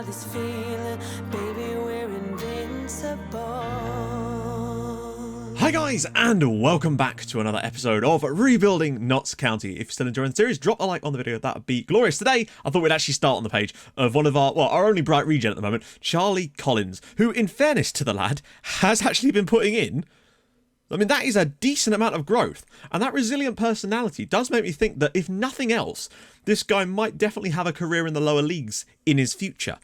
got this feeling, baby, we're invincible. Hi guys, and welcome back to another episode of Rebuilding Notts County. If you're still enjoying the series, drop a like on the video, that would be glorious. Today, I thought we'd actually start on the page of one of our only bright regen at the moment, Charlie Collins, who, in fairness to the lad, has actually been putting in, I mean, that is a decent amount of growth, and that resilient personality does make me think that, if nothing else, this guy might definitely have a career in the lower leagues in his future.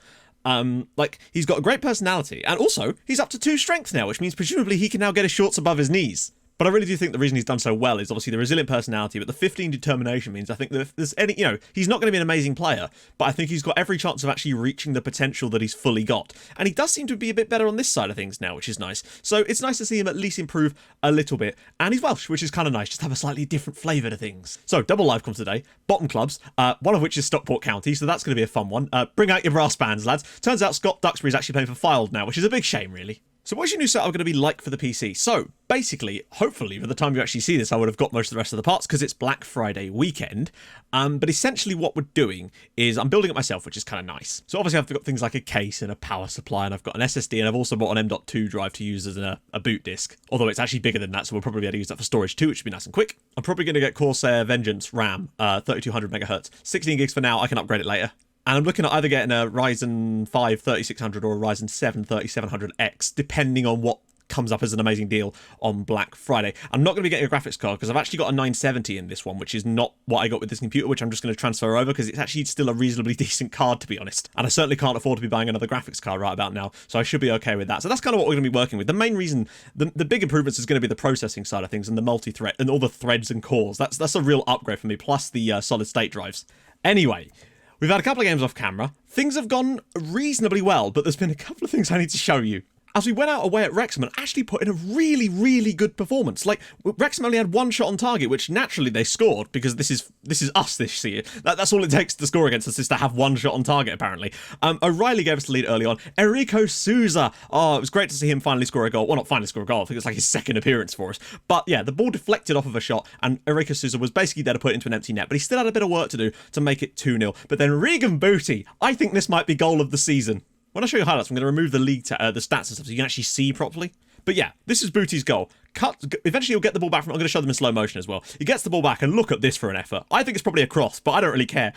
He's got a great personality, and also, he's up to 2 strength now, which means presumably he can now get his shorts above his knees. But I really do think the reason he's done so well is obviously the resilient personality, but the 15 determination means I think that if there's any, he's not going to be an amazing player, but I think he's got every chance of actually reaching the potential that he's fully got. And he does seem to be a bit better on this side of things now, which is nice. So it's nice to see him at least improve a little bit. And he's Welsh, which is kind of nice, just have a slightly different flavour to things. So double live comes today, bottom clubs, one of which is Stockport County, so that's going to be a fun one. Bring out your brass bands, lads. Turns out Scott Duxbury's actually playing for Fylde now, which is a big shame, really. So what's your new setup going to be like for the PC? So, basically, hopefully, by the time you actually see this, I would have got most of the rest of the parts because it's Black Friday weekend. But essentially what we're doing is I'm building it myself, which is kind of nice. So obviously I've got things like a case and a power supply, and I've got an SSD, and I've also bought an M.2 drive to use as a boot disk. Although it's actually bigger than that, so we'll probably be able to use that for storage too, which should be nice and quick. I'm probably going to get Corsair Vengeance RAM, 3200 megahertz, 16 gigs for now, I can upgrade it later. And I'm looking at either getting a Ryzen 5 3600 or a Ryzen 7 3700X, depending on what comes up as an amazing deal on Black Friday. I'm not going to be getting a graphics card because I've actually got a 970 in this one, which is not what I got with this computer, which I'm just going to transfer over because it's actually still a reasonably decent card, to be honest. And I certainly can't afford to be buying another graphics card right about now, so I should be okay with that. So that's kind of what we're going to be working with. The main reason, the big improvements is going to be the processing side of things and the multi-thread and all the threads and cores. That's a real upgrade for me, plus the solid state drives. Anyway, we've had a couple of games off camera. Things have gone reasonably well, but there's been a couple of things I need to show you. As we went out away at Wrexham and actually put in a really, really good performance. Like, Wrexham only had 1 shot on target, which naturally they scored because this is us this year. That's all it takes to score against us, is to have 1 shot on target, apparently. O'Reilly gave us the lead early on. Enrico Souza. Oh, it was great to see him finally score a goal. Well, not finally score a goal. I think it's like his 2nd appearance for us. But yeah, the ball deflected off of a shot, and Enrico Souza was basically there to put it into an empty net. But he still had a bit of work to do to make it 2-0. But then Regan Booty, I think this might be goal of the season. When I show you highlights, I'm going to remove the league, the stats and stuff so you can actually see properly. But yeah, this is Booty's goal. Eventually he'll get the ball back from, I'm going to show them in slow motion as well. He gets the ball back, and look at this for an effort. I think it's probably a cross, but I don't really care.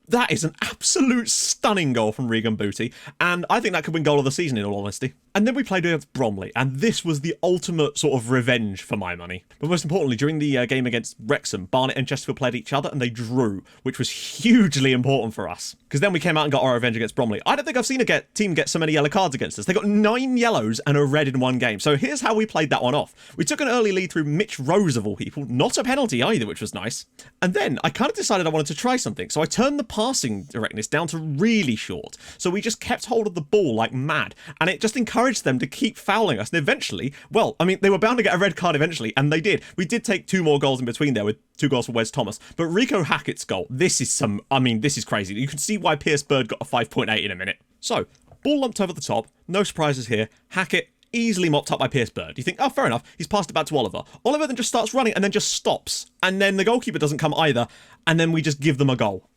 That is an absolute stunning goal from Regan Booty, and I think that could win goal of the season, in all honesty. And then we played against Bromley, and this was the ultimate sort of revenge for my money. But most importantly, during the game against Wrexham, Barnet and Chesterfield played each other, and they drew, which was hugely important for us. Because then we came out and got our revenge against Bromley. I don't think I've seen a team get so many yellow cards against us. They got 9 yellows and a red in one game. So here's how we played that one off. We took an early lead through Mitch Rose, of all people. Not a penalty either, which was nice. And then I kind of decided I wanted to try something. So I turned the passing directness down to really short. So we just kept hold of the ball like mad. And it just encouraged them to keep fouling us. And eventually, well, I mean, they were bound to get a red card eventually, and they did. We did take 2 more goals in between there with 2 goals for Wes Thomas. But Rico Hackett's goal, this is crazy. You can see why Pierce Bird got a 5.8 in a minute. So, ball lumped over the top. No surprises here. Hackett easily mopped up by Pierce Bird. You think, oh, fair enough. He's passed it back to Oliver. Oliver then just starts running and then just stops. And then the goalkeeper doesn't come either. And then we just give them a goal.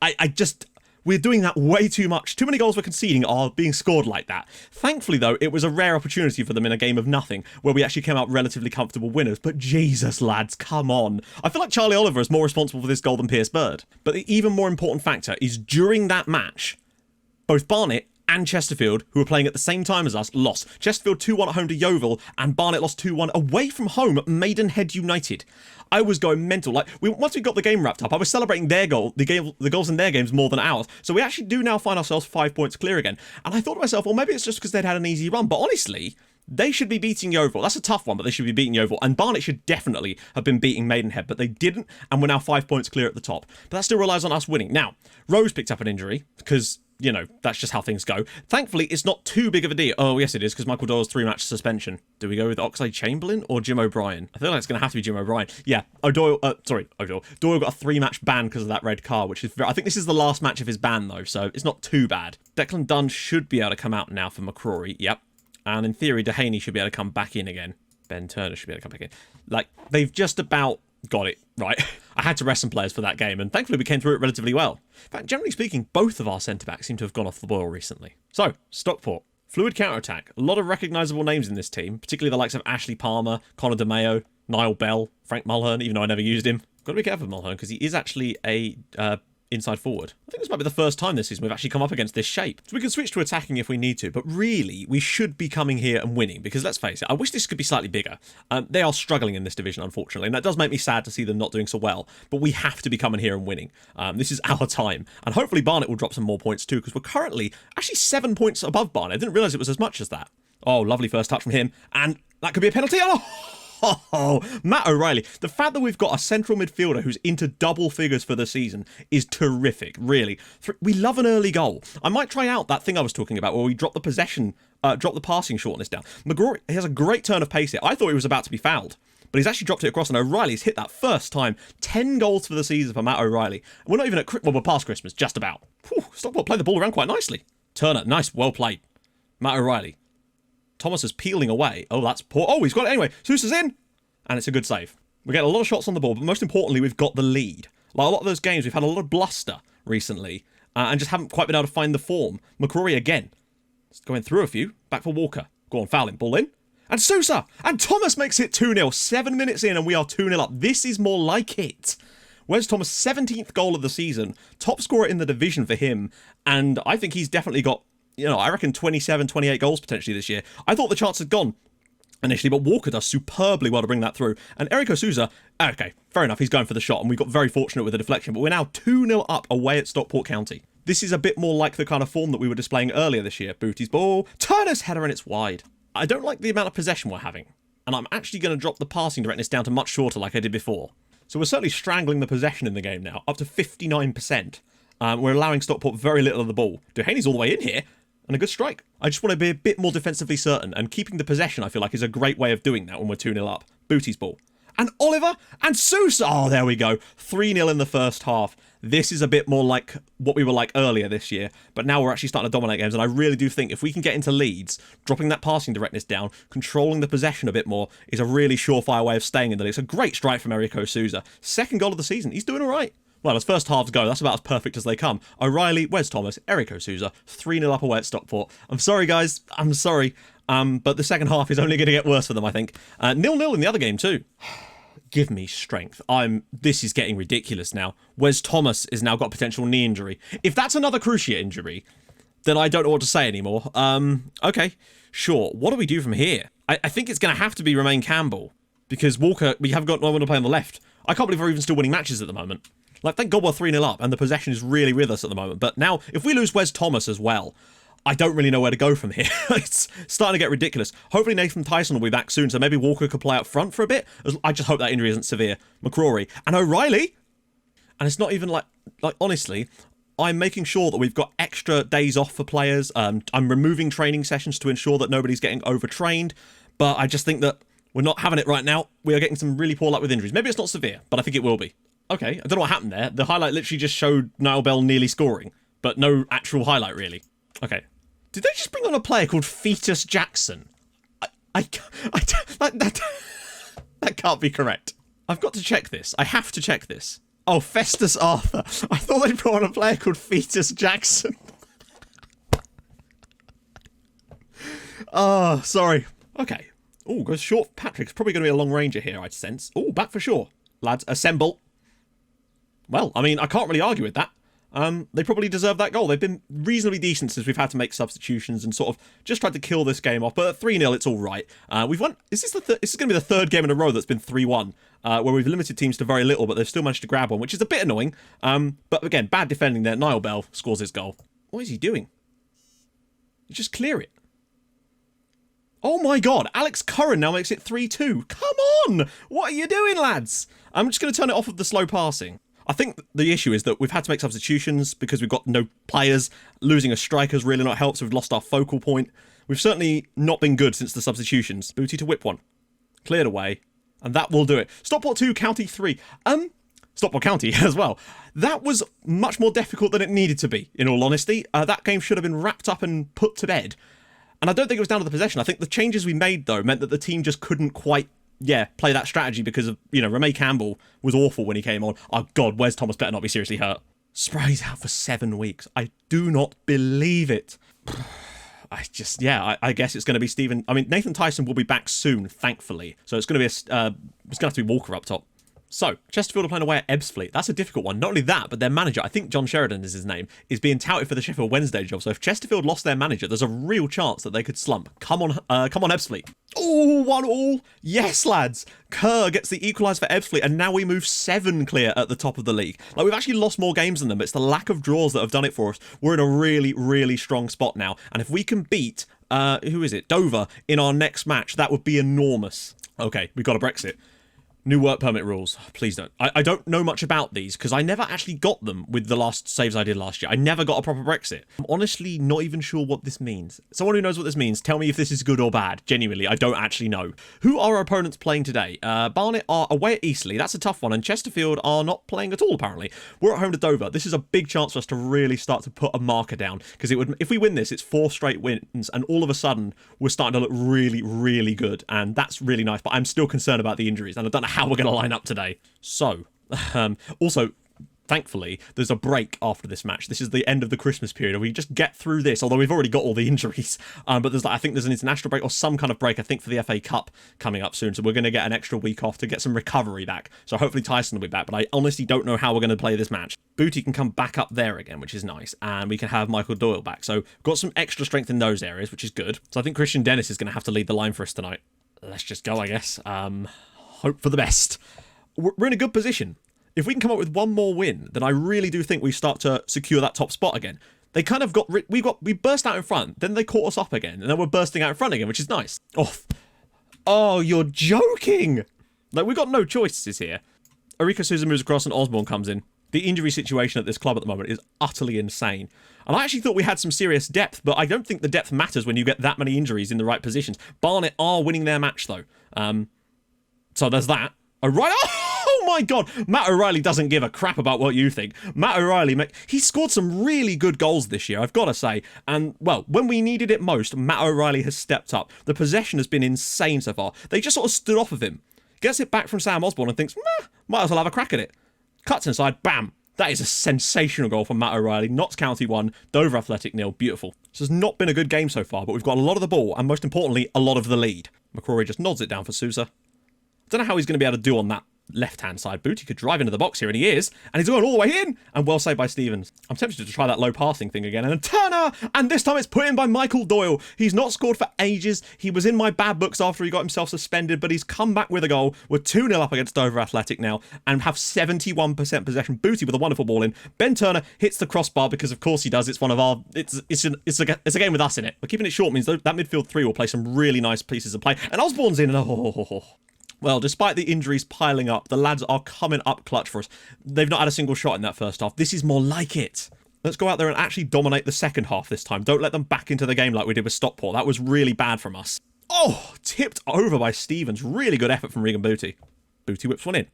We're doing that way too much. Too many goals we're conceding are being scored like that. Thankfully, though, it was a rare opportunity for them in a game of nothing, where we actually came out relatively comfortable winners. But Jesus, lads, come on. I feel like Charlie Oliver is more responsible for this goal than Pierce Bird. But the even more important factor is during that match, both Barnet and Chesterfield, who were playing at the same time as us, lost. Chesterfield 2-1 at home to Yeovil, and Barnet lost 2-1 away from home at Maidenhead United. I was going mental. Like, once we got the game wrapped up, I was celebrating their goal, the goals in their games more than ours. So we actually do now find ourselves 5 points clear again. And I thought to myself, well, maybe it's just because they'd had an easy run. But honestly, they should be beating Yeovil. That's a tough one, but they should be beating Yeovil. And Barnet should definitely have been beating Maidenhead, but they didn't, and we're now 5 points clear at the top. But that still relies on us winning. Now, Rose picked up an injury, because, you know, that's just how things go. Thankfully, it's not too big of a deal. Oh, yes, it is, because Michael Doyle's 3-match suspension. Do we go with Oxlade-Chamberlain or Jim O'Brien? I feel like it's going to have to be Jim O'Brien. Yeah, Doyle got a 3-match ban because of that red card, which is I think this is the last match of his ban, though, so it's not too bad. Declan Dunn should be able to come out now for McCrory. Yep. And in theory, Dehaney should be able to come back in again. Ben Turner should be able to come back in. Like, they've just about got it right. I had to rest some players for that game, and thankfully we came through it relatively well. In fact, generally speaking, both of our centre-backs seem to have gone off the boil recently. So, Stockport. Fluid counter-attack. A lot of recognisable names in this team, particularly the likes of Ashley Palmer, Connor DeMeo, Niall Bell, Frank Mulhern, even though I never used him. Got to be careful with Mulhern, because he is actually a inside forward. I think this might be the first time this season we've actually come up against this shape. So we can switch to attacking if we need to, but really, we should be coming here and winning, because let's face it, I wish this could be slightly bigger. They are struggling in this division, unfortunately, and that does make me sad to see them not doing so well, but we have to be coming here and winning. This is our time, and hopefully Barnet will drop some more points too, because we're currently actually 7 points above Barnet. I didn't realise it was as much as that. Oh, lovely first touch from him, and that could be a penalty. Oh, Matt O'Reilly. The fact that we've got a central midfielder who's into double figures for the season is terrific, really. We love an early goal. I might try out that thing I was talking about where we drop the possession, drop the passing shortness down. McGrory has a great turn of pace here. I thought he was about to be fouled, but he's actually dropped it across, and O'Reilly's hit that first time. 10 goals for the season for Matt O'Reilly. We're not even at, well, we're past Christmas, just about. Whew, Stockport played the ball around quite nicely. Turner, nice, well played. Matt O'Reilly. Thomas is peeling away. Oh, that's poor. Oh, he's got it anyway. Sousa's in. And it's a good save. We're getting a lot of shots on the ball, but most importantly, we've got the lead. Like a lot of those games, we've had a lot of bluster recently, and just haven't quite been able to find the form. McCrory again. Just going through a few. Back for Walker. Go on, foul him. Ball in. And Sousa! And Thomas makes it 2-0. 7 minutes in, and we are 2-0 up. This is more like it. Wes Thomas' 17th goal of the season. Top scorer in the division for him. And I think he's definitely got, I reckon 27, 28 goals potentially this year. I thought the chance had gone initially, but Walker does superbly well to bring that through. And Eriko Sousa, okay, fair enough, he's going for the shot, and we got very fortunate with the deflection, but we're now 2-0 up away at Stockport County. This is a bit more like the kind of form that we were displaying earlier this year. Booty's ball, Turner's header, and it's wide. I don't like the amount of possession we're having, and I'm actually going to drop the passing directness down to much shorter like I did before. So we're certainly strangling the possession in the game now, up to 59%. We're allowing Stockport very little of the ball. Duhaney's all the way in here, and a good strike. I just want to be a bit more defensively certain, and keeping the possession, I feel like, is a great way of doing that when we're 2-0 up. Booty's ball. And Oliver and Sousa. Oh, there we go. 3-0 in the first half. This is a bit more like what we were like earlier this year, but now we're actually starting to dominate games, and I really do think if we can get into leads, dropping that passing directness down, controlling the possession a bit more, is a really surefire way of staying in the league. It's a great strike from Eriko Sousa. Second goal of the season. He's doing all right. Well, as first halves go, that's about as perfect as they come. O'Reilly, Wes Thomas, Eriko Sousa, 3-0 up away at Stockport. I'm sorry, guys. I'm sorry. But the second half is only going to get worse for them, I think. 0-0 in the other game, too. Give me strength. This is getting ridiculous now. Wes Thomas has now got a potential knee injury. If that's another cruciate injury, then I don't know what to say anymore. Okay, sure. What do we do from here? I think it's going to have to be Romain Campbell, because Walker, we haven't got no one to play on the left. I can't believe we're even still winning matches at the moment. Like, thank God we're 3-0 up, and the possession is really with us at the moment. But now, if we lose Wes Thomas as well, I don't really know where to go from here. It's starting to get ridiculous. Hopefully Nathan Tyson will be back soon, so maybe Walker could play up front for a bit. I just hope that injury isn't severe. McCrory. And O'Reilly! And it's not even like honestly, I'm making sure that we've got extra days off for players. I'm removing training sessions to ensure that nobody's getting overtrained. But I just think that we're not having it right now. We are getting some really poor luck with injuries. Maybe it's not severe, but I think it will be. Okay, I don't know what happened there. The highlight literally just showed Niall Bell nearly scoring, but no actual highlight, really. Okay. Did they just bring on a player called Fetus Jackson? That can't be correct. I've got to check this. I have to check this. Oh, Festus Arthur. I thought they brought on a player called Fetus Jackson. Oh, sorry. Okay. Oh, goes short. Patrick's probably going to be a long ranger here, I'd sense. Oh, back for sure. Lads, assemble. Well, I mean, I can't really argue with that. They probably deserve that goal. They've been reasonably decent since we've had to make substitutions and sort of just tried to kill this game off. But at 3-0, it's all right. We've won. This is going to be the third game in a row that's been 3-1, where we've limited teams to very little, but they've still managed to grab one, which is a bit annoying. But again, bad defending there. Niall Bell scores his goal. What is he doing? You just clear it. Oh my God, Alex Curran now makes it 3-2. Come on! What are you doing, lads? I'm just going to turn it off with the slow passing. I think the issue is that we've had to make substitutions because we've got no players. Losing a striker's really not helped, so we've lost our focal point. We've certainly not been good since the substitutions. Booty to whip one. Cleared away. And that will do it. Stockport 2, County 3. Stockport County as well. That was much more difficult than it needed to be, in all honesty. That game should have been wrapped up and put to bed. And I don't think it was down to the possession. I think the changes we made, though, meant that the team just couldn't quite yeah, play that strategy because of, you know, Ramey Campbell was awful when he came on. Oh, God, Wes Thomas better not be seriously hurt. Spray's out for 7 weeks. I do not believe it. I guess it's going to be Stephen. I mean, Nathan Tyson will be back soon, thankfully. So it's going to be it's going to have to be Walker up top. So, Chesterfield are playing away at Ebbsfleet. That's a difficult one. Not only that, but their manager, I think John Sheridan is his name, is being touted for the Sheffield Wednesday job. So if Chesterfield lost their manager, there's a real chance that they could slump. Come on, Ebbsfleet. Oh, 1-1. Yes, lads. Kerr gets the equaliser for Ebbsfleet, and now we move 7 clear at the top of the league. Like, we've actually lost more games than them, but it's the lack of draws that have done it for us. We're in a really, really strong spot now. And if we can beat, who is it? Dover in our next match, that would be enormous. Okay, we've got a Brexit. New work permit rules. Please don't. I don't know much about these because I never actually got them with the last saves I did last year. I never got a proper Brexit. I'm honestly not even sure what this means. Someone who knows what this means, tell me if this is good or bad. Genuinely, I don't actually know. Who are our opponents playing today? Barnet are away at Eastleigh. That's a tough one. And Chesterfield are not playing at all, apparently. We're at home to Dover. This is a big chance for us to really start to put a marker down because if we win this, it's 4 straight wins. And all of a sudden, we're starting to look really, really good. And that's really nice. But I'm still concerned about the injuries. And I don't know how we're going to line up today. So, also, thankfully, there's a break after this match. This is the end of the Christmas period, and we just get through this, although we've already got all the injuries. But I think there's an international break or some kind of break, I think, for the FA Cup coming up soon. So we're going to get an extra week off to get some recovery back. So hopefully Tyson will be back, but I honestly don't know how we're going to play this match. Booty can come back up there again, which is nice, and we can have Michael Doyle back. So we've got some extra strength in those areas, which is good. So I think Christian Dennis is going to have to lead the line for us tonight. Let's just go, I guess. Hope for the best. We're in a good position. If we can come up with one more win, then I really do think we start to secure that top spot again. They kind of we burst out in front, then they caught us up again, and then we're bursting out in front again, which is nice. Oh, you're joking! Like, we've got no choices here. Erika Souza moves across and Osborne comes in. The injury situation at this club at the moment is utterly insane. And I actually thought we had some serious depth, but I don't think the depth matters when you get that many injuries in the right positions. Barnet are winning their match, though. So there's that. O'Reilly. Oh my God. Matt O'Reilly doesn't give a crap about what you think. Matt O'Reilly, he scored some really good goals this year, I've got to say. And, well, when we needed it most, Matt O'Reilly has stepped up. The possession has been insane so far. They just sort of stood off of him. Gets it back from Sam Osborne and thinks, might as well have a crack at it. Cuts inside, bam. That is a sensational goal from Matt O'Reilly. Notts County 1, Dover Athletic 0. Beautiful. This has not been a good game so far, but we've got a lot of the ball and, most importantly, a lot of the lead. McCrory just nods it down for Sousa. Don't know how he's going to be able to do on that left-hand side. Booty could drive into the box here, and he is. And he's going all the way in. And well saved by Stevens. I'm tempted to try that low passing thing again. And Turner! And this time it's put in by Michael Doyle. He's not scored for ages. He was in my bad books after he got himself suspended, but he's come back with a goal. We're 2-0 up against Dover Athletic now and have 71% possession. Booty with a wonderful ball in. Ben Turner hits the crossbar because, of course, he does. It's one of our... It's a game with us in it. But keeping it short means that midfield 3 will play some really nice pieces of play. And Osborne's in. Well, despite the injuries piling up, the lads are coming up clutch for us. They've not had a single shot in that first half. This is more like it. Let's go out there and actually dominate the second half this time. Don't let them back into the game like we did with Stockport. That was really bad from us. Oh, tipped over by Stevens. Really good effort from Regan Booty. Booty whips one in.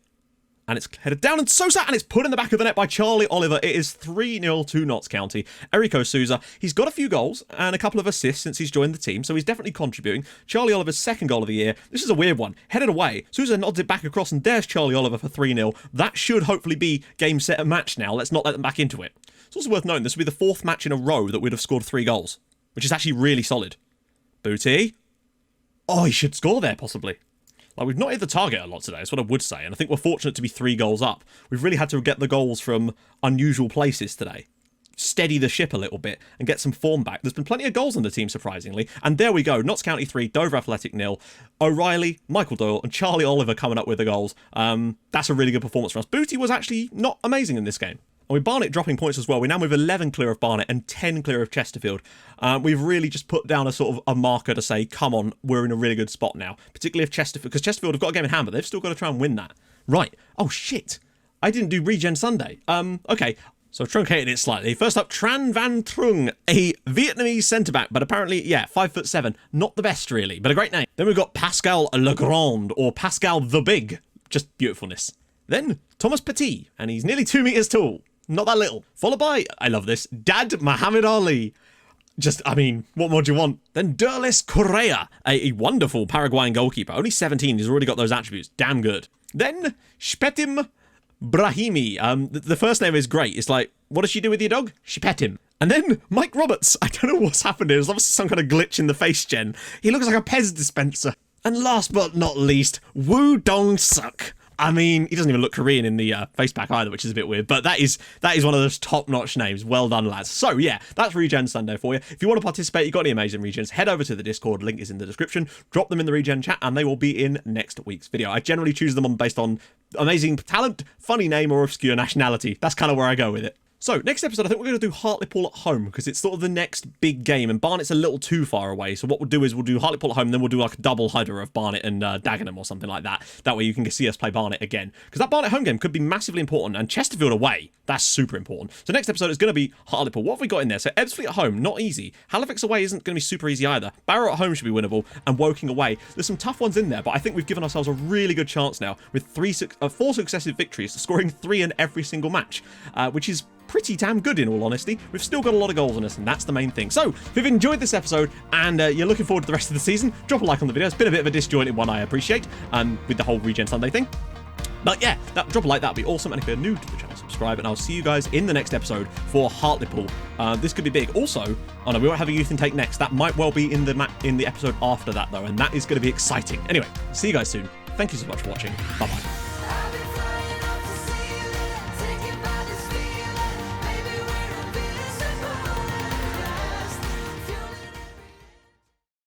And it's headed down and Sousa, and it's put in the back of the net by Charlie Oliver. It is 3-0 to Notts County. Eriko Sousa, he's got a few goals and a couple of assists since he's joined the team, so he's definitely contributing. Charlie Oliver's second goal of the year. This is a weird one. Headed away. Sousa nods it back across, and there's Charlie Oliver for 3-0. That should hopefully be game, set, and match now. Let's not let them back into it. It's also worth noting this will be the 4th match in a row that we'd have scored 3 goals, which is actually really solid. Booty. Oh, he should score there, possibly. Like, we've not hit the target a lot today, that's what I would say, and I think we're fortunate to be 3 goals up. We've really had to get the goals from unusual places today. Steady the ship a little bit and get some form back. There's been plenty of goals on the team, surprisingly. And there we go, Notts County 3, Dover Athletic 0. O'Reilly, Michael Doyle, and Charlie Oliver coming up with the goals. That's a really good performance from us. Booty was actually not amazing in this game. And with Barnet dropping points as well, we now move 11 clear of Barnet and 10 clear of Chesterfield. We've really just put down a sort of a marker to say, come on, we're in a really good spot now. Particularly if Chesterfield, because Chesterfield have got a game in hand, but they've still got to try and win that. Right. Oh, shit. I didn't do Regen Sunday. Okay. So I've truncated it slightly. First up, Tran Van Trung, a Vietnamese centre-back, but apparently, yeah, 5'7". Not the best, really, but a great name. Then we've got Pascal Legrand, or Pascal the Big. Just beautifulness. Then Thomas Petit, and he's nearly 2 meters tall. Not that little. Followed by, I love this, Dad Muhammad Ali. Just, I mean, what more do you want? Then Derlis Correa, a wonderful Paraguayan goalkeeper. Only 17, he's already got those attributes. Damn good. Then Shpetim Brahimi. The first name is great. It's like, what does she do with your dog? She pet him. And then Mike Roberts. I don't know what's happened here. There's obviously some kind of glitch in the face gen. He looks like a Pez dispenser. And last but not least, Woo Dong Suk. I mean, he doesn't even look Korean in the face pack either, which is a bit weird. But that is one of those top-notch names. Well done, lads. So, yeah, that's Regen Sunday for you. If you want to participate, you've got any amazing regens, head over to the Discord. Link is in the description. Drop them in the Regen chat, and they will be in next week's video. I generally choose them based on amazing talent, funny name, or obscure nationality. That's kind of where I go with it. So, next episode, I think we're going to do Hartlepool at home, because it's sort of the next big game, and Barnet's a little too far away. So what we'll do is we'll do Hartlepool at home, and then we'll do like a double header of Barnet and Dagenham or something like that. That way you can see us play Barnet again. Because that Barnet home game could be massively important, and Chesterfield away, that's super important. So next episode is going to be Hartlepool. What have we got in there? So Ebbsfleet at home, not easy. Halifax away isn't going to be super easy either. Barrow at home should be winnable, and Woking away. There's some tough ones in there, but I think we've given ourselves a really good chance now with 4 successive victories, scoring 3 in every single match, which is pretty damn good in all honesty. We've still got a lot of goals on us, and that's the main thing. So if you've enjoyed this episode and you're looking forward to the rest of the season, drop a like on the video. It's been a bit of a disjointed one, I appreciate, with the whole Regen Sunday thing. But yeah, drop a like, that'd be awesome. And if you're new to the channel, subscribe, and I'll see you guys in the next episode for Hartlepool. This could be big. Also, oh no, we won't have a youth intake next. That might well be in the episode after that though, and that is going to be exciting. Anyway, see you guys soon. Thank you so much for watching. Bye bye.